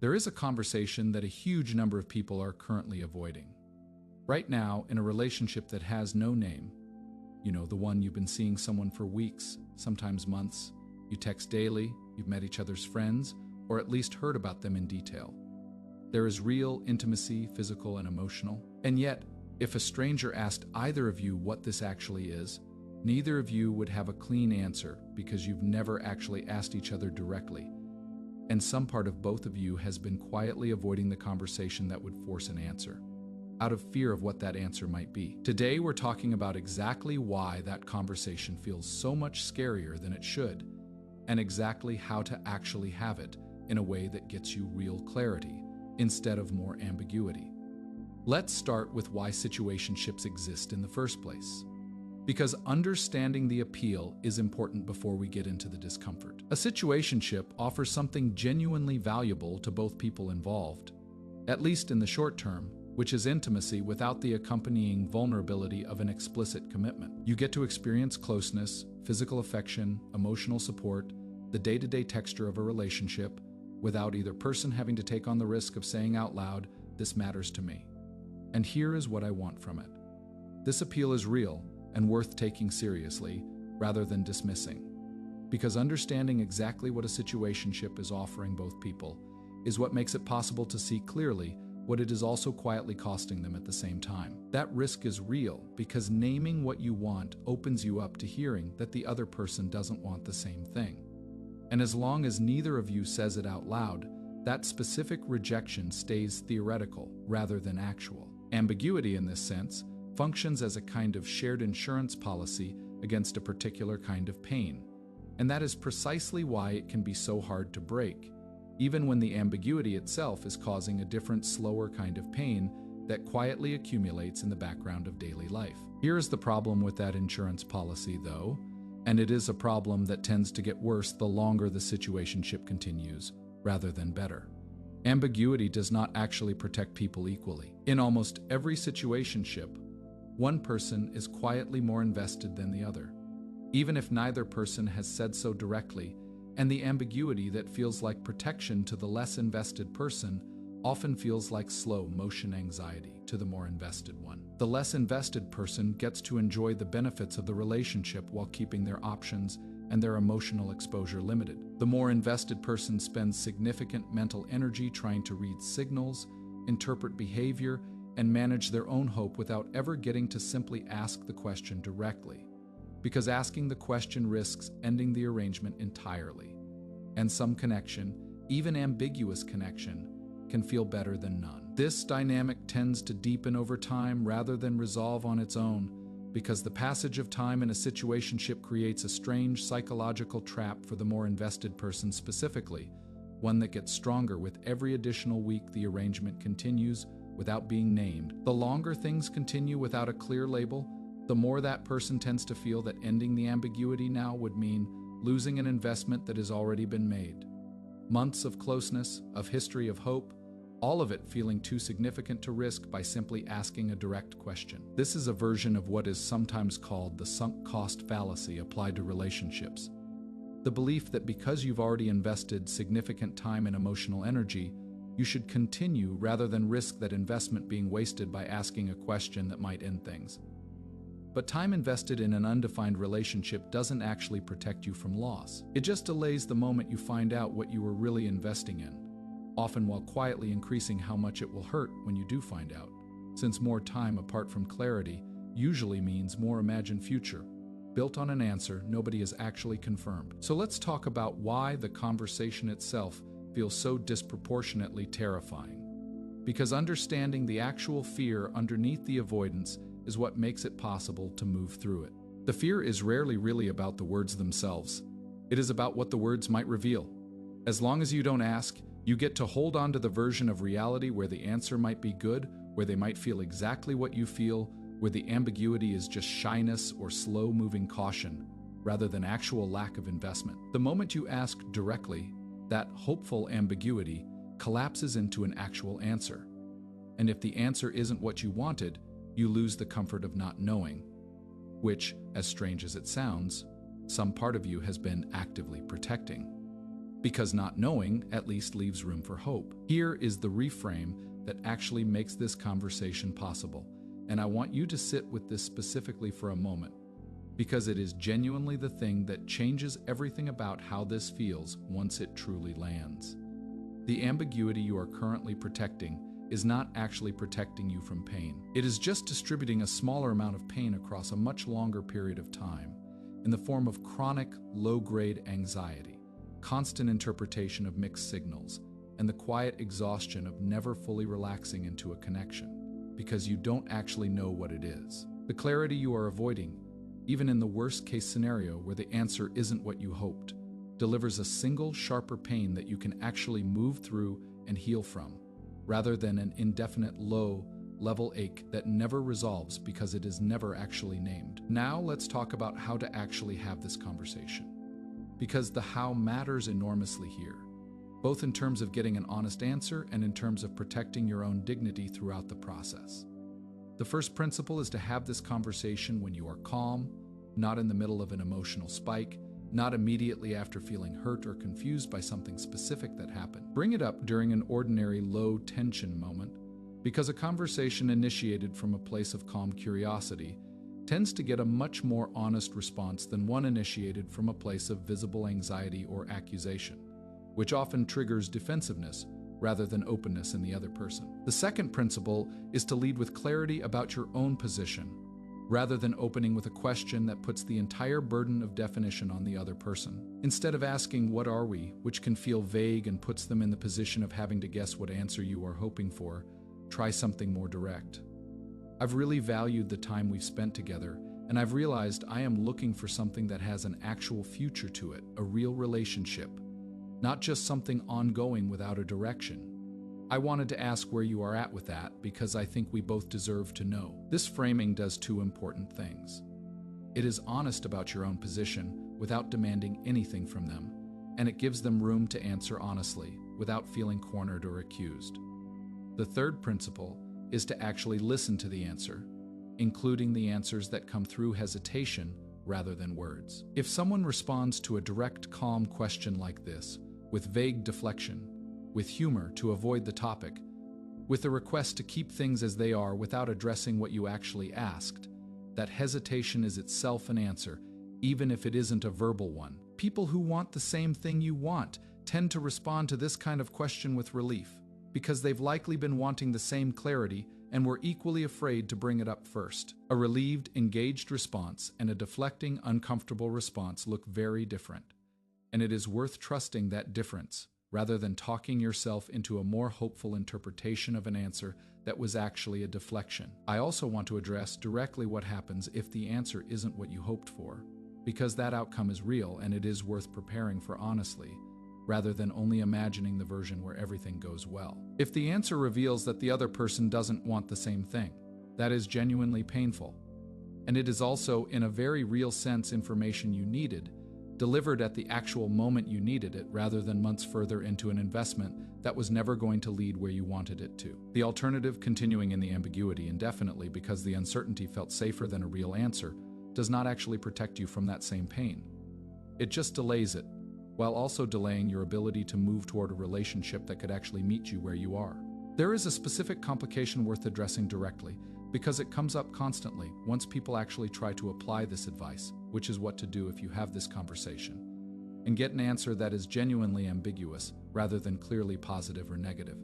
There is a conversation that a huge number of people are currently avoiding. Right now, in a relationship that has no name, the one you've been seeing someone for weeks, sometimes months, you text daily, you've met each other's friends, or at least heard about them in detail. There is real intimacy, physical and emotional. And yet, if a stranger asked either of you what this actually is, neither of you would have a clean answer because you've never actually asked each other directly. And some part of both of you has been quietly avoiding the conversation that would force an answer, out of fear of what that answer might be. Today, we're talking about exactly why that conversation feels so much scarier than it should, and exactly how to actually have it in a way that gets you real clarity instead of more ambiguity. Let's start with why situationships exist in the first place. Because understanding the appeal is important before we get into the discomfort. A situationship offers something genuinely valuable to both people involved, at least in the short term, which is intimacy without the accompanying vulnerability of an explicit commitment. You get to experience closeness, physical affection, emotional support, the day-to-day texture of a relationship, without either person having to take on the risk of saying out loud, "This matters to me. And here is what I want from it." This appeal is real and worth taking seriously rather than dismissing. Because understanding exactly what a situationship is offering both people is what makes it possible to see clearly what it is also quietly costing them at the same time. That risk is real because naming what you want opens you up to hearing that the other person doesn't want the same thing. And as long as neither of you says it out loud, that specific rejection stays theoretical rather than actual. Ambiguity, in this sense, functions as a kind of shared insurance policy against a particular kind of pain. And that is precisely why it can be so hard to break, even when the ambiguity itself is causing a different, slower kind of pain that quietly accumulates in the background of daily life. Here is the problem with that insurance policy, though, and it is a problem that tends to get worse the longer the situationship continues, rather than better. Ambiguity does not actually protect people equally. In almost every situationship, one person is quietly more invested than the other, even if neither person has said so directly, and the ambiguity that feels like protection to the less invested person often feels like slow motion anxiety to the more invested one. The less invested person gets to enjoy the benefits of the relationship while keeping their options and their emotional exposure limited. The more invested person spends significant mental energy trying to read signals, interpret behavior, and manage their own hope without ever getting to simply ask the question directly. Because asking the question risks ending the arrangement entirely. And some connection, even ambiguous connection, can feel better than none. This dynamic tends to deepen over time rather than resolve on its own, because the passage of time in a situationship creates a strange psychological trap for the more invested person specifically, one that gets stronger with every additional week the arrangement continues without being named. The longer things continue without a clear label, the more that person tends to feel that ending the ambiguity now would mean losing an investment that has already been made. Months of closeness, of history of hope, all of it feeling too significant to risk by simply asking a direct question. This is a version of what is sometimes called the sunk cost fallacy applied to relationships. The belief that because you've already invested significant time and emotional energy, you should continue rather than risk that investment being wasted by asking a question that might end things. But time invested in an undefined relationship doesn't actually protect you from loss. It just delays the moment you find out what you were really investing in, often while quietly increasing how much it will hurt when you do find out, since more time apart from clarity usually means more imagined future, built on an answer nobody has actually confirmed. So let's talk about why the conversation itself feels so disproportionately terrifying. Because understanding the actual fear underneath the avoidance is what makes it possible to move through it. The fear is rarely really about the words themselves. It is about what the words might reveal. As long as you don't ask, you get to hold on to the version of reality where the answer might be good, where they might feel exactly what you feel, where the ambiguity is just shyness or slow-moving caution, rather than actual lack of investment. The moment you ask directly, that hopeful ambiguity collapses into an actual answer. And if the answer isn't what you wanted, you lose the comfort of not knowing, which, as strange as it sounds, some part of you has been actively protecting. because not knowing at least leaves room for hope. Here is the reframe that actually makes this conversation possible, and I want you to sit with this specifically for a moment, because it is genuinely the thing that changes everything about how this feels once it truly lands. The ambiguity you are currently protecting is not actually protecting you from pain. It is just distributing a smaller amount of pain across a much longer period of time in the form of chronic, low-grade anxiety, constant interpretation of mixed signals, and the quiet exhaustion of never fully relaxing into a connection, because you don't actually know what it is. The clarity you are avoiding, even in the worst-case scenario where the answer isn't what you hoped, delivers a single, sharper pain that you can actually move through and heal from, rather than an indefinite low-level ache that never resolves because it is never actually named. Now let's talk about how to actually have this conversation, because the how matters enormously here, both in terms of getting an honest answer and in terms of protecting your own dignity throughout the process. The first principle is to have this conversation when you are calm, not in the middle of an emotional spike, not immediately after feeling hurt or confused by something specific that happened. Bring it up during an ordinary low-tension moment, because a conversation initiated from a place of calm curiosity tends to get a much more honest response than one initiated from a place of visible anxiety or accusation, which often triggers defensiveness rather than openness in the other person. The second principle is to lead with clarity about your own position, rather than opening with a question that puts the entire burden of definition on the other person. Instead of asking, "What are we?" which can feel vague and puts them in the position of having to guess what answer you are hoping for, try something more direct. "I've really valued the time we've spent together, and I've realized I am looking for something that has an actual future to it, a real relationship, not just something ongoing without a direction. I wanted to ask where you are at with that because I think we both deserve to know." This framing does two important things. It is honest about your own position without demanding anything from them, and it gives them room to answer honestly without feeling cornered or accused. The third principle is to actually listen to the answer, including the answers that come through hesitation rather than words. If someone responds to a direct, calm question like this with vague deflection, with humor to avoid the topic, with a request to keep things as they are without addressing what you actually asked, that hesitation is itself an answer, even if it isn't a verbal one. People who want the same thing you want tend to respond to this kind of question with relief, because they've likely been wanting the same clarity and were equally afraid to bring it up first. A relieved, engaged response and a deflecting, uncomfortable response look very different, and it is worth trusting that difference, rather than talking yourself into a more hopeful interpretation of an answer that was actually a deflection. I also want to address directly what happens if the answer isn't what you hoped for, because that outcome is real and it is worth preparing for honestly, rather than only imagining the version where everything goes well. If the answer reveals that the other person doesn't want the same thing, that is genuinely painful. And it is also, in a very real sense, information you needed, delivered at the actual moment you needed it rather than months further into an investment that was never going to lead where you wanted it to. The alternative, continuing in the ambiguity indefinitely because the uncertainty felt safer than a real answer, does not actually protect you from that same pain. It just delays it, while also delaying your ability to move toward a relationship that could actually meet you where you are. There is a specific complication worth addressing directly, because it comes up constantly once people actually try to apply this advice, which is what to do if you have this conversation, and get an answer that is genuinely ambiguous rather than clearly positive or negative.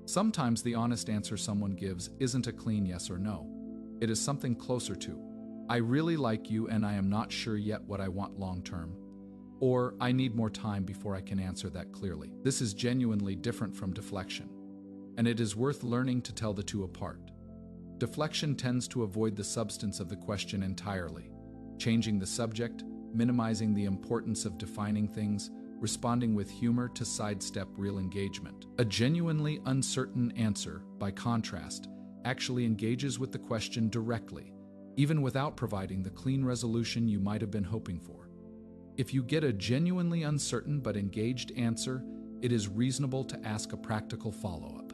Sometimes the honest answer someone gives isn't a clean yes or no. It is something closer to, "I really like you and I am not sure yet what I want long term," or "I need more time before I can answer that clearly." This is genuinely different from deflection, and it is worth learning to tell the two apart. Deflection tends to avoid the substance of the question entirely, changing the subject, minimizing the importance of defining things, responding with humor to sidestep real engagement. A genuinely uncertain answer, by contrast, actually engages with the question directly, even without providing the clean resolution you might have been hoping for. If you get a genuinely uncertain but engaged answer, it is reasonable to ask a practical follow-up.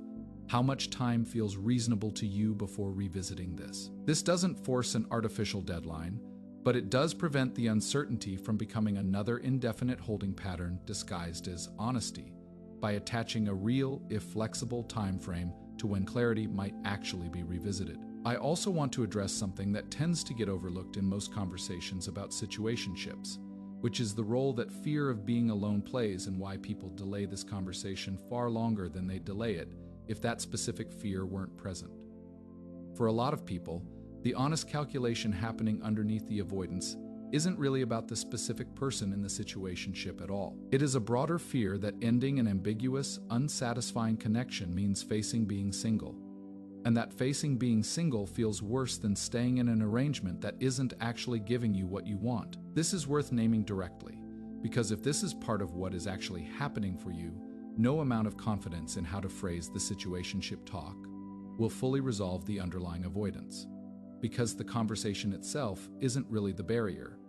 How much time feels reasonable to you before revisiting this? This doesn't force an artificial deadline, but it does prevent the uncertainty from becoming another indefinite holding pattern disguised as honesty by attaching a real, if flexible, time frame to when clarity might actually be revisited. I also want to address something that tends to get overlooked in most conversations about situationships, which is the role that fear of being alone plays and why people delay this conversation far longer than they delay it if that specific fear weren't present. For a lot of people, the honest calculation happening underneath the avoidance isn't really about the specific person in the situationship at all. It is a broader fear that ending an ambiguous, unsatisfying connection means facing being single, and that facing being single feels worse than staying in an arrangement that isn't actually giving you what you want. This is worth naming directly, because if this is part of what is actually happening for you, no amount of confidence in how to phrase the situationship talk will fully resolve the underlying avoidance, because the conversation itself isn't really the barrier.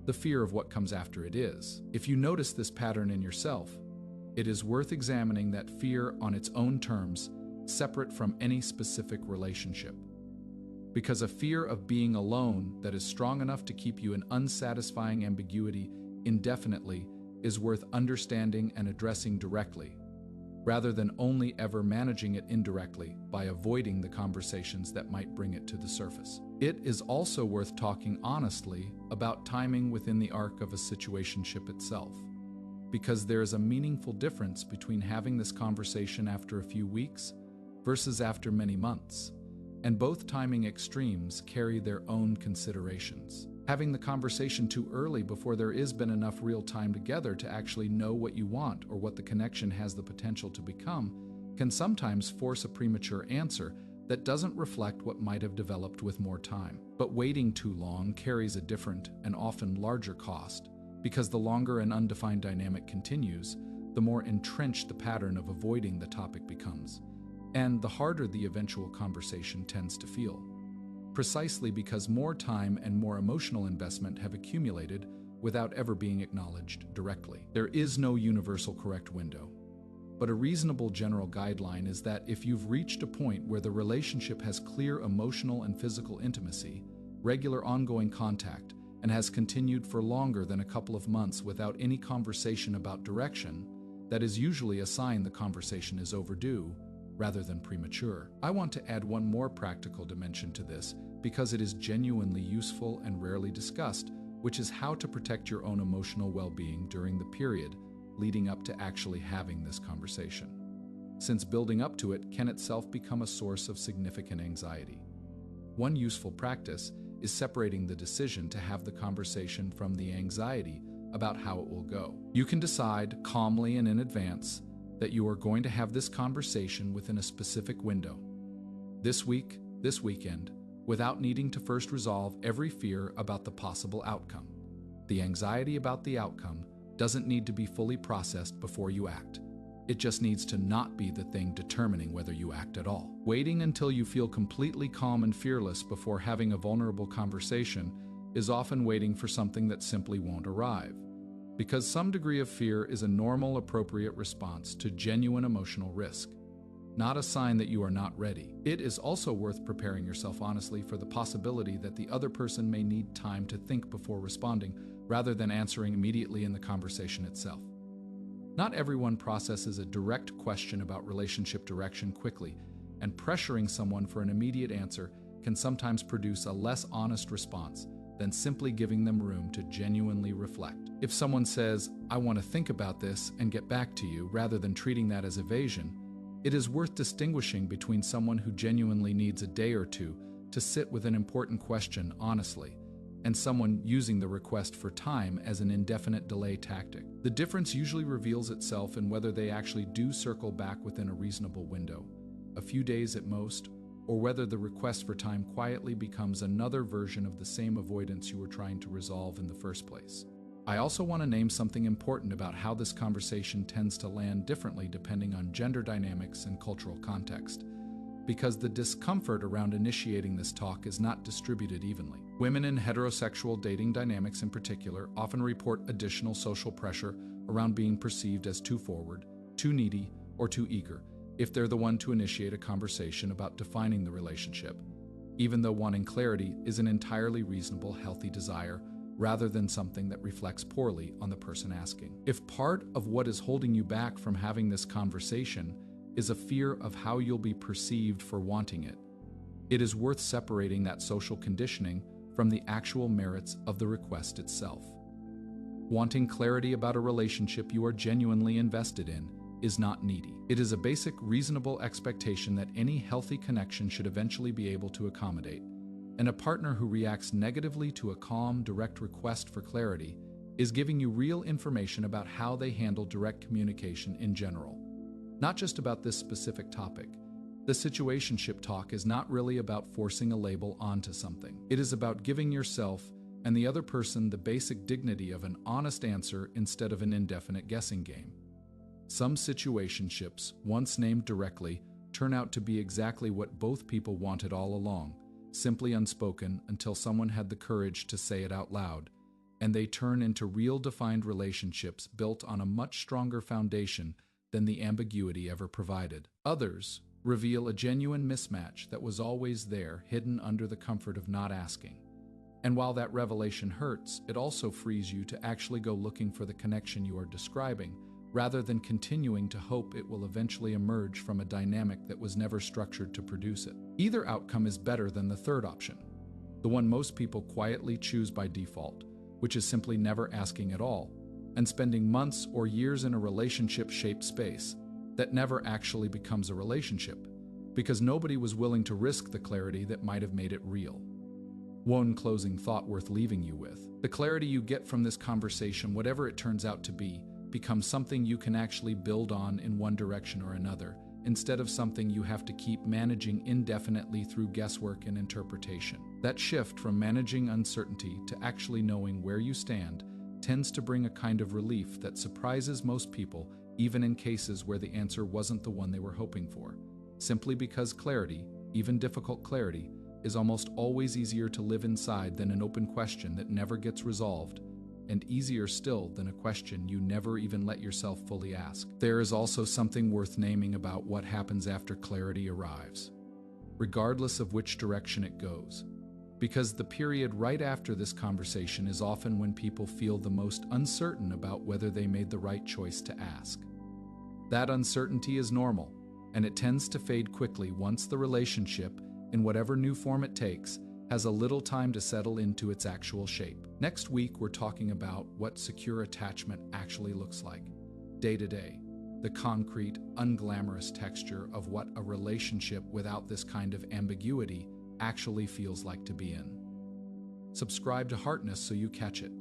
The fear of what comes after it is. If you notice this pattern in yourself, it is worth examining that fear on its own terms, separate from any specific relationship. Because a fear of being alone that is strong enough to keep you in unsatisfying ambiguity indefinitely is worth understanding and addressing directly, rather than only ever managing it indirectly by avoiding the conversations that might bring it to the surface. It is also worth talking honestly about timing within the arc of a situationship itself, because there is a meaningful difference between having this conversation after a few weeks versus after many months, and both timing extremes carry their own considerations. Having the conversation too early before there has been enough real time together to actually know what you want or what the connection has the potential to become can sometimes force a premature answer that doesn't reflect what might have developed with more time. But waiting too long carries a different and often larger cost, because the longer an undefined dynamic continues, the more entrenched the pattern of avoiding the topic becomes, and the harder the eventual conversation tends to feel. Precisely because more time and more emotional investment have accumulated without ever being acknowledged directly. There is no universal correct window, but a reasonable general guideline is that if you've reached a point where the relationship has clear emotional and physical intimacy, regular ongoing contact, and has continued for longer than a couple of months without any conversation about direction, that is usually a sign the conversation is overdue rather than premature. I want to add one more practical dimension to this because it is genuinely useful and rarely discussed, which is how to protect your own emotional well-being during the period leading up to actually having this conversation, since building up to it can itself become a source of significant anxiety. One useful practice is separating the decision to have the conversation from the anxiety about how it will go. You can decide calmly and in advance that you are going to have this conversation within a specific window, this week, this weekend, without needing to first resolve every fear about the possible outcome. The anxiety about the outcome doesn't need to be fully processed before you act. It just needs to not be the thing determining whether you act at all. Waiting until you feel completely calm and fearless before having a vulnerable conversation is often waiting for something that simply won't arrive, because some degree of fear is a normal, appropriate response to genuine emotional risk, not a sign that you are not ready. It is also worth preparing yourself honestly for the possibility that the other person may need time to think before responding, rather than answering immediately in the conversation itself. Not everyone processes a direct question about relationship direction quickly, and pressuring someone for an immediate answer can sometimes produce a less honest response than simply giving them room to genuinely reflect. If someone says, "I want to think about this and get back to you," rather than treating that as evasion, it is worth distinguishing between someone who genuinely needs a day or two to sit with an important question honestly, and someone using the request for time as an indefinite delay tactic. The difference usually reveals itself in whether they actually do circle back within a reasonable window, a few days at most, or whether the request for time quietly becomes another version of the same avoidance you were trying to resolve in the first place. I also want to name something important about how this conversation tends to land differently depending on gender dynamics and cultural context, because the discomfort around initiating this talk is not distributed evenly. Women in heterosexual dating dynamics in particular often report additional social pressure around being perceived as too forward, too needy, or too eager if they're the one to initiate a conversation about defining the relationship, even though wanting clarity is an entirely reasonable, healthy desire rather than something that reflects poorly on the person asking. If part of what is holding you back from having this conversation is a fear of how you'll be perceived for wanting it, it is worth separating that social conditioning from the actual merits of the request itself. Wanting clarity about a relationship you are genuinely invested in is not needy. It is a basic, reasonable expectation that any healthy connection should eventually be able to accommodate, and a partner who reacts negatively to a calm, direct request for clarity is giving you real information about how they handle direct communication in general, not just about this specific topic. The situationship talk is not really about forcing a label onto something. It is about giving yourself and the other person the basic dignity of an honest answer instead of an indefinite guessing game. Some situationships, once named directly, turn out to be exactly what both people wanted all along, simply unspoken until someone had the courage to say it out loud, and they turn into real defined relationships built on a much stronger foundation than the ambiguity ever provided. Others reveal a genuine mismatch that was always there, hidden under the comfort of not asking. And while that revelation hurts, it also frees you to actually go looking for the connection you are describing, rather than continuing to hope it will eventually emerge from a dynamic that was never structured to produce it. Either outcome is better than the third option, the one most people quietly choose by default, which is simply never asking at all, and spending months or years in a relationship-shaped space that never actually becomes a relationship, because nobody was willing to risk the clarity that might have made it real. One closing thought worth leaving you with: the clarity you get from this conversation, whatever it turns out to be, becomes something you can actually build on in one direction or another, instead of something you have to keep managing indefinitely through guesswork and interpretation. That shift from managing uncertainty to actually knowing where you stand tends to bring a kind of relief that surprises most people, even in cases where the answer wasn't the one they were hoping for, simply because clarity, even difficult clarity, is almost always easier to live inside than an open question that never gets resolved, and easier still than a question you never even let yourself fully ask. There is also something worth naming about what happens after clarity arrives, regardless of which direction it goes, because the period right after this conversation is often when people feel the most uncertain about whether they made the right choice to ask. That uncertainty is normal, and it tends to fade quickly once the relationship, in whatever new form it takes, has a little time to settle into its actual shape. Next week, we're talking about what secure attachment actually looks like, day to day, the concrete, unglamorous texture of what a relationship without this kind of ambiguity actually feels like to be in. Subscribe to Heartness so you catch it.